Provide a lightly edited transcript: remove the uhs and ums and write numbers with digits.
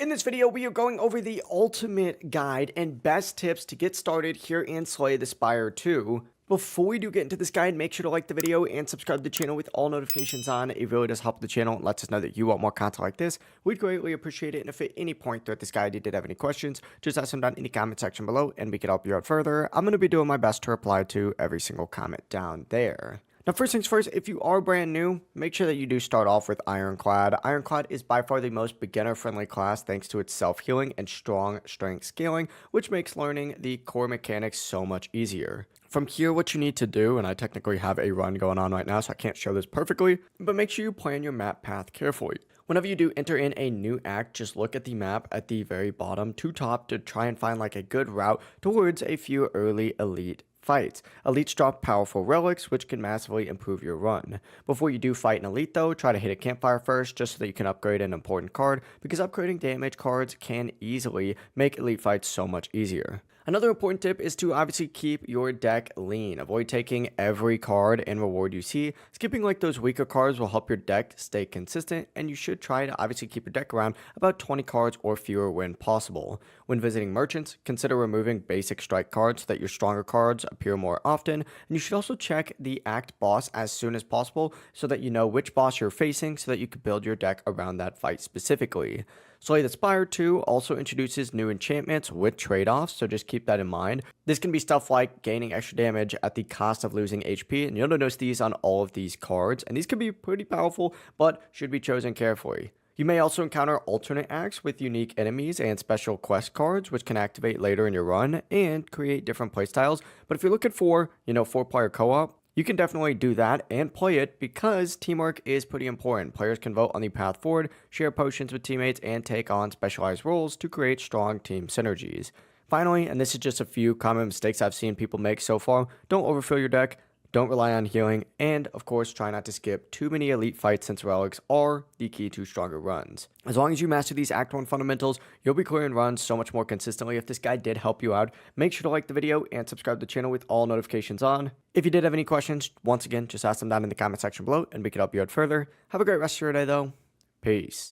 In this video, we are going over the ultimate guide and best tips to get started here in Slay the Spire 2. Before we do get into this guide, make sure to like the video and subscribe to the channel with all notifications on. It really does help the channel and lets us know that you want more content like this. We'd greatly appreciate it. And if at any point throughout this guide you did have any questions, just ask them down in the comment section below and we can help you out further. I'm going to be doing my best to reply to every single comment down there. Now, first things first, if you are brand new, make sure that you do start off with Ironclad. Ironclad is by far the most beginner-friendly class thanks to its self-healing and strong strength scaling, which makes learning the core mechanics so much easier. From here, what you need to do, and I technically have a run going on right now, so I can't show this perfectly, but make sure you plan your map path carefully. Whenever you do enter in a new act, just look at the map at the very bottom to top to try and find like a good route towards a few early elite fights. Elites drop powerful relics, which can massively improve your run. Before you do fight an elite though, try to hit a campfire first just so that you can upgrade an important card, because upgrading damage cards can easily make elite fights so much easier. Another important tip is to obviously keep your deck lean. Avoid taking every card and reward you see. Skipping like those weaker cards will help your deck stay consistent, and you should try to obviously keep your deck around about 20 cards or fewer when possible. When visiting merchants, consider removing basic strike cards so that your stronger cards appear more often, and you should also check the act boss as soon as possible so that you know which boss you're facing so that you can build your deck around that fight specifically. Slay the Spire 2 also introduces new enchantments with trade-offs, so just keep that in mind. This can be stuff like gaining extra damage at the cost of losing HP, and you'll notice these on all of these cards, and these can be pretty powerful, but should be chosen carefully. You may also encounter alternate acts with unique enemies and special quest cards, which can activate later in your run and create different playstyles, but if you're looking for, 4-player co-op, you can definitely do that and play it because teamwork is pretty important. Players can vote on the path forward, share potions with teammates, and take on specialized roles to create strong team synergies. Finally, and this is just a few common mistakes I've seen people make so far, don't overfill your deck, don't rely on healing, and of course try not to skip too many elite fights since relics are the key to stronger runs. As long as you master these Act 1 fundamentals, you'll be clearing runs so much more consistently. If this guide did help you out, make sure to like the video and subscribe to the channel with all notifications on. If you did have any questions, once again, just ask them down in the comment section below and we can help you out further. Have a great rest of your day though. Peace.